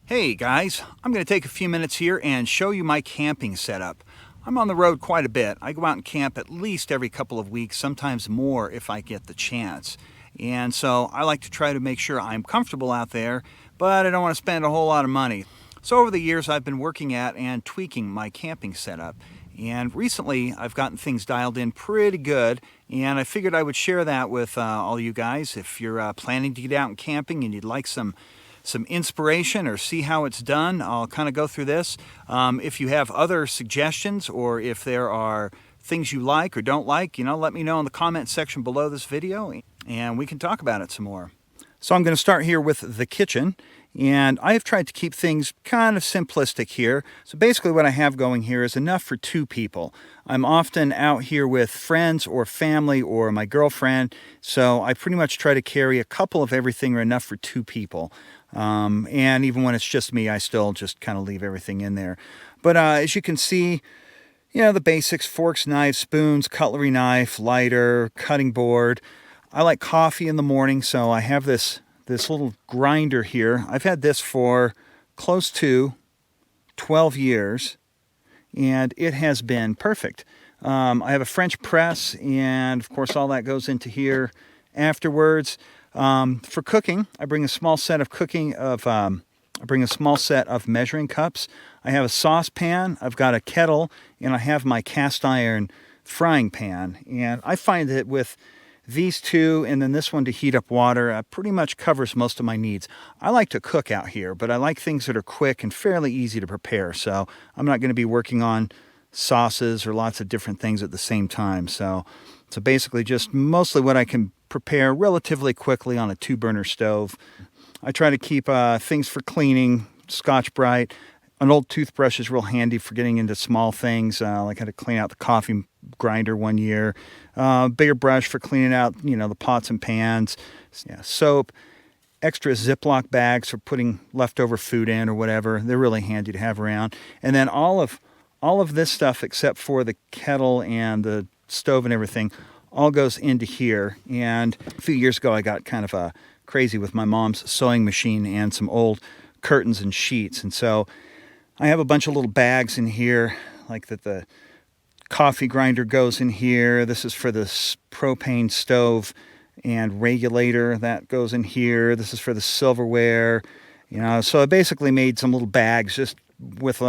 Hey guys, I'm going to take a few minutes here and show you my camping setup. I'm on the road quite a bit. I go out and camp at least every couple of weeks, sometimes more if I get the chance. And so I like to try to make sure I'm comfortable out there, but I don't want to spend a whole lot of money. So over the years I've been working at and tweaking my camping setup. And recently I've gotten things dialed in pretty good, and I figured I would share that with all you guys. If you're planning to get out and camping and you'd like some inspiration or see how it's done, I'll kind of go through this. If you have other suggestions or if there are things you like or don't like, let me know in the comment section below this video and we can talk about it some more. So I'm going to start here with the kitchen, and I have tried to keep things kind of simplistic here. So basically what I have going here is enough for 2 people. I'm often out here with friends or family or my girlfriend, so I pretty much try to carry a couple of everything or enough for 2 people. And even when it's just me, I still just kind of leave everything in there. But as you can see, the basics: forks, knives, spoons, cutlery knife, lighter, cutting board. I like coffee in the morning, so I have this little grinder here. I've had this for close to 12 years, and it has been perfect. I have a French press, and of course all that goes into here afterwards. For cooking, I bring a small set of measuring cups. I have a saucepan, I've got a kettle, and I have my cast iron frying pan. And I find that with these 2 and then this one to heat up water, pretty much covers most of my needs. I like to cook out here, but I like things that are quick and fairly easy to prepare. So I'm not going to be working on sauces or lots of different things at the same time. So basically just mostly what I can prepare relatively quickly on a 2-burner stove. I try to keep things for cleaning: Scotch-Brite. An old toothbrush is real handy for getting into small things, like I had to clean out the coffee grinder one year. Bigger brush for cleaning out, the pots and pans. Yeah, soap. Extra Ziploc bags for putting leftover food in or whatever. They're really handy to have around. And then all of this stuff, except for the kettle and the stove and everything, all goes into here. And a few years ago I got kind of crazy with my mom's sewing machine and some old curtains and sheets, and so I have a bunch of little bags in here, like that the coffee grinder goes in here. This is for the propane stove and regulator, that goes in here. This is for the silverware. So I basically made some little bags just with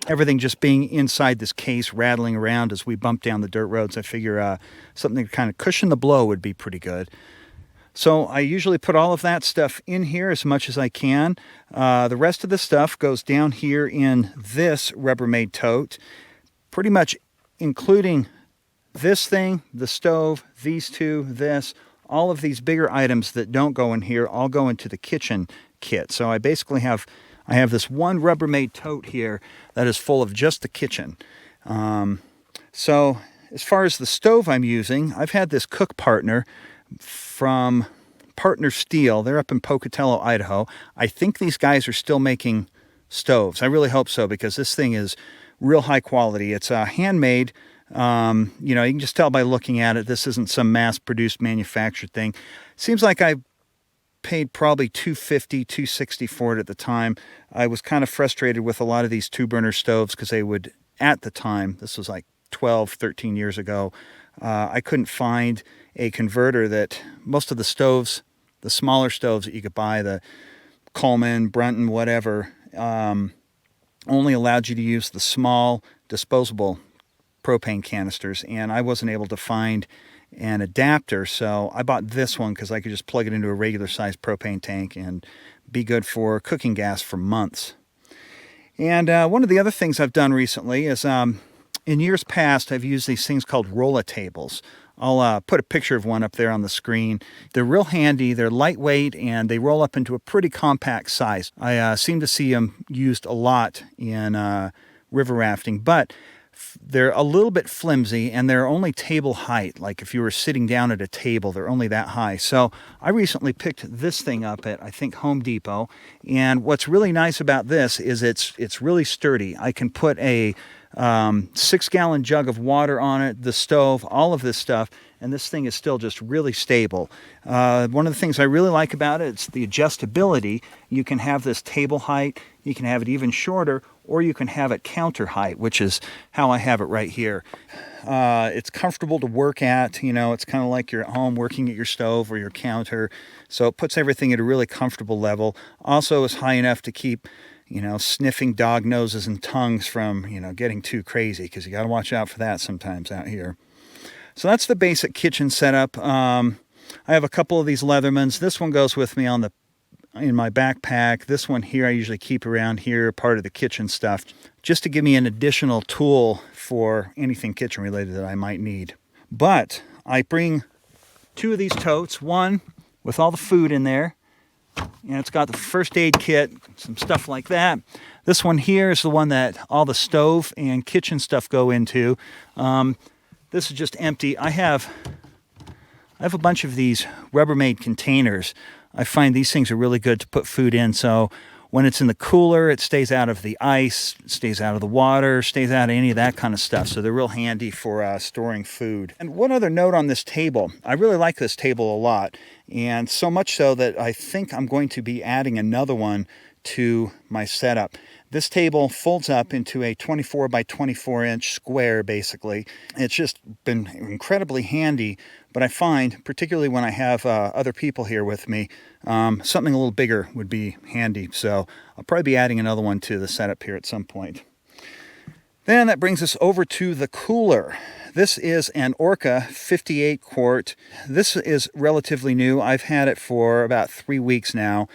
everything just being inside this case, rattling around as we bump down the dirt roads. I figure something to kind of cushion the blow would be pretty good. So I usually put all of that stuff in here as much as I can. The rest of the stuff goes down here in this Rubbermaid tote, pretty much including this thing, the stove, these 2, this. All of these bigger items that don't go in here all go into the kitchen kit. So I basically have this one Rubbermaid tote here that is full of just the kitchen. So as far as the stove I'm using, I've had this cook partner from Partner Steel. They're up in Pocatello, Idaho. I think these guys are still making stoves. I really hope so, because this thing is real high quality. It's handmade. You can just tell by looking at it, this isn't some mass-produced manufactured thing. Seems like I paid probably $250, $260 for it at the time. I was kind of frustrated with a lot of these 2-burner stoves because they would, at the time, this was like 12, 13 years ago, I couldn't find a converter that most of the stoves, the smaller stoves that you could buy, the Coleman, Brunton, whatever, only allowed you to use the small disposable propane canisters, and I wasn't able to find an adapter, so I bought this one because I could just plug it into a regular sized propane tank and be good for cooking gas for months. And one of the other things I've done recently is in years past I've used these things called rolla tables. I'll put a picture of one up there on the screen. They're real handy, they're lightweight, and they roll up into a pretty compact size. I seem to see them used a lot in river rafting, but they're a little bit flimsy, and they're only table height. Like if you were sitting down at a table, they're only that high. So I recently picked this thing up at, I think, Home Depot. And what's really nice about this is it's really sturdy. I can put a 6-gallon jug of water on it, the stove, all of this stuff, and this thing is still just really stable. One of the things I really like about it is the adjustability. You can have this table height, you can have it even shorter, or you can have it counter height, which is how I have it right here. It's comfortable to work at. You know, it's kind of like you're at home working at your stove or your counter. So it puts everything at a really comfortable level. Also is high enough to keep, you know, sniffing dog noses and tongues from, you know, getting too crazy, because you got to watch out for that sometimes out here. So that's the basic kitchen setup. I have a couple of these Leathermans. This one goes with me in my backpack. This one here I usually keep around here, part of the kitchen stuff, just to give me an additional tool for anything kitchen related that I might need. But I bring 2 of these totes, one with all the food in there, and it's got the first aid kit, some stuff like that. This one here is the one that all the stove and kitchen stuff go into. This is just empty. I have a bunch of these Rubbermaid containers. I find these things are really good to put food in. So when it's in the cooler, it stays out of the ice, stays out of the water, stays out of any of that kind of stuff. So they're real handy for storing food. And one other note on this table. I really like this table a lot. And so much so that I think I'm going to be adding another one to my setup. This table folds up into a 24 by 24 inch square, basically. It's just been incredibly handy, but I find, particularly when I have other people here with me, something a little bigger would be handy. So I'll probably be adding another one to the setup here at some point. Then that brings us over to the cooler. This is an Orca 58 quart. This is relatively new. I've had it for about 3 weeks now.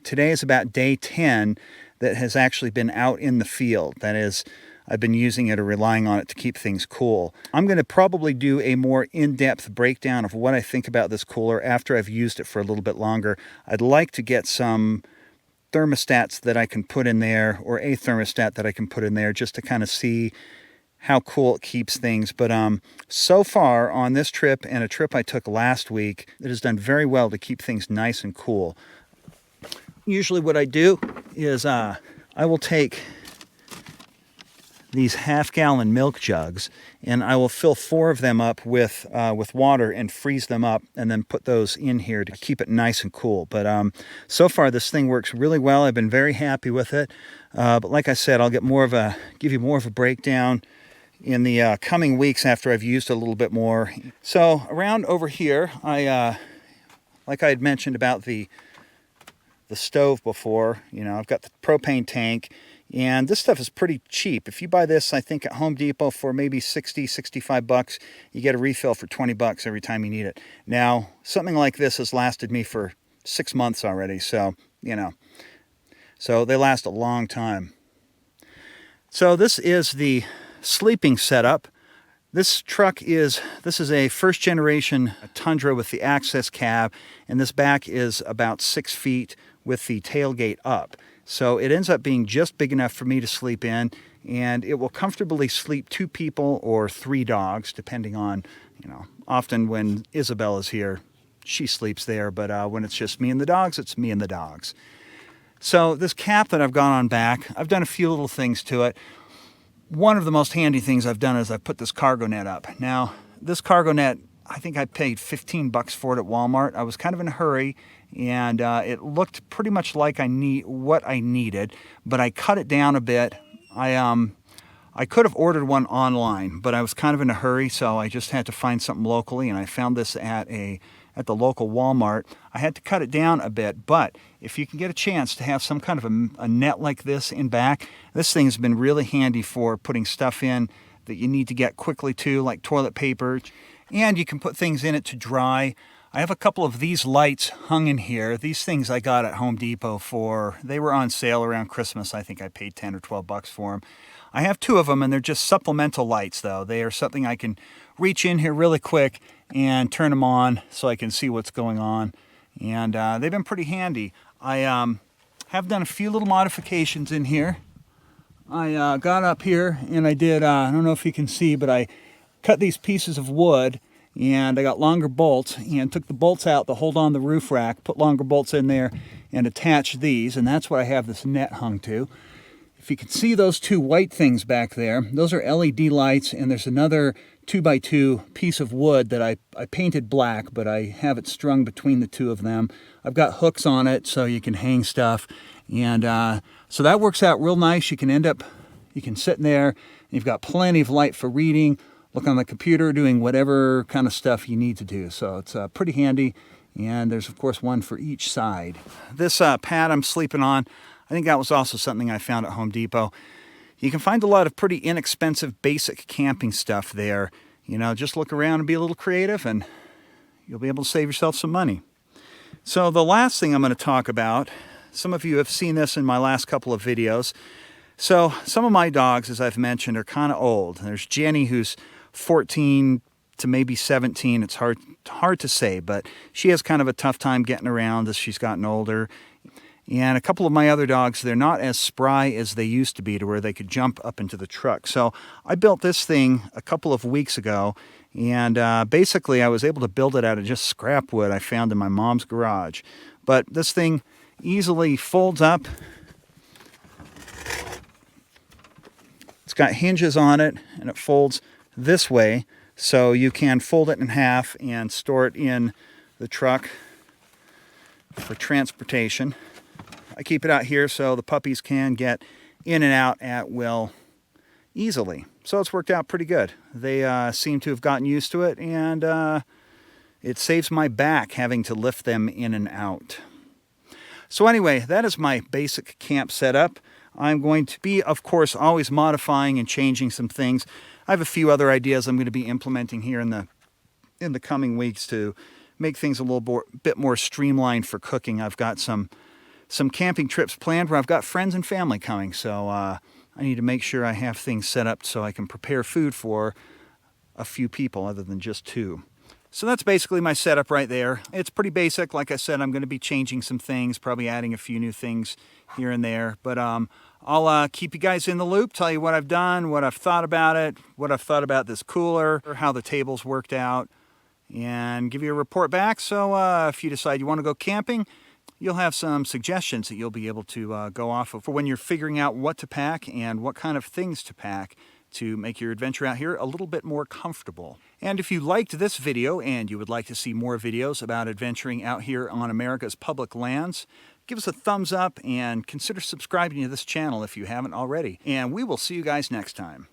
Today is about day 10 that has actually been out in the field. That is, I've been using it or relying on it to keep things cool. I'm going to probably do a more in-depth breakdown of what I think about this cooler after I've used it for a little bit longer. I'd like to get some thermostats that I can put in there, or a thermostat that I can put in there, just to kind of see how cool it keeps things. But so far on this trip and a trip I took last week, it has done very well to keep things nice and cool. Usually what I do is I will take these half-gallon milk jugs, and I will fill 4 of them up with water and freeze them up, and then put those in here to keep it nice and cool. But so far this thing works really well. I've been very happy with it. But like I said, I'll give you more of a breakdown in the coming weeks after I've used it a little bit more. So around over here, like I had mentioned about the stove before, you know, I've got the propane tank, and this stuff is pretty cheap. If you buy this, I think at Home Depot for maybe 60, 65 bucks, you get a refill for 20 bucks every time you need it. Now, something like this has lasted me for 6 months already, so, you know, so they last a long time. So this is the sleeping setup. This is a first generation Tundra with the access cab, and this back is about 6 feet with the tailgate up. So it ends up being just big enough for me to sleep in, and it will comfortably sleep 2 people or 3 dogs, depending on, you know, often when Isabel is here, she sleeps there, but when it's just me and the dogs, it's me and the dogs. So this cap that I've got on back, I've done a few little things to it. One of the most handy things I've done is I've put this cargo net up. Now, this cargo net, I think I paid 15 bucks for it at Walmart. I was kind of in a hurry, and it looked pretty much like what I needed, but I cut it down a bit. I could have ordered one online, but I was kind of in a hurry, so I just had to find something locally, and I found this at the local Walmart. I had to cut it down a bit, but if you can get a chance to have some kind of a net like this in back, this thing's been really handy for putting stuff in that you need to get quickly to, like toilet paper, and you can put things in it to dry. I have a couple of these lights hung in here. These things I got at Home Depot they were on sale around Christmas. I think I paid 10 or 12 bucks for them. I have 2 of them, and they're just supplemental lights, though. They are something I can reach in here really quick and turn them on so I can see what's going on. And they've been pretty handy. I have done a few little modifications in here. I got up here and I did, I don't know if you can see, but I cut these pieces of wood and I got longer bolts and took the bolts out to hold on the roof rack, put longer bolts in there and attach these, and that's what I have this net hung to. If you can see those two white things back there, those are LED lights, and there's another 2x2 piece of wood that I painted black, but I have it strung between the two of them. I've got hooks on it so you can hang stuff, and so that works out real nice. You can sit in there, and you've got plenty of light for reading, look on the computer, doing whatever kind of stuff you need to do. So it's pretty handy, and there's of course one for each side. This pad I'm sleeping on, I think that was also something I found at Home Depot. You can find a lot of pretty inexpensive basic camping stuff there. You know, just look around and be a little creative and you'll be able to save yourself some money. So the last thing I'm going to talk about, some of you have seen this in my last couple of videos. So some of my dogs, as I've mentioned, are kind of old. There's Jenny, who's 14 to maybe 17. It's hard to say, but she has kind of a tough time getting around as she's gotten older. And a couple of my other dogs, they're not as spry as they used to be to where they could jump up into the truck. So I built this thing a couple of weeks ago, and basically I was able to build it out of just scrap wood I found in my mom's garage. But this thing easily folds up. It's got hinges on it, and it folds this way, so you can fold it in half and store it in the truck for transportation. I keep it out here so the puppies can get in and out at will easily. So it's worked out pretty good. They seem to have gotten used to it, and it saves my back having to lift them in and out. So anyway, that is my basic camp setup. I'm going to be, of course, always modifying and changing some things. I have a few other ideas I'm going to be implementing here in the coming weeks to make things a little bit more streamlined for cooking. I've got some camping trips planned where I've got friends and family coming, so I need to make sure I have things set up so I can prepare food for a few people other than just two. So that's basically my setup right there. It's pretty basic. Like I said, I'm going to be changing some things, probably adding a few new things here and there. But I'll keep you guys in the loop, tell you what I've done, what I've thought about it, what I've thought about this cooler, how the tables worked out, and give you a report back. So if you decide you want to go camping, you'll have some suggestions that you'll be able to go off of for when you're figuring out what to pack and what kind of things to pack to make your adventure out here a little bit more comfortable. And if you liked this video and you would like to see more videos about adventuring out here on America's public lands, give us a thumbs up and consider subscribing to this channel if you haven't already. And we will see you guys next time.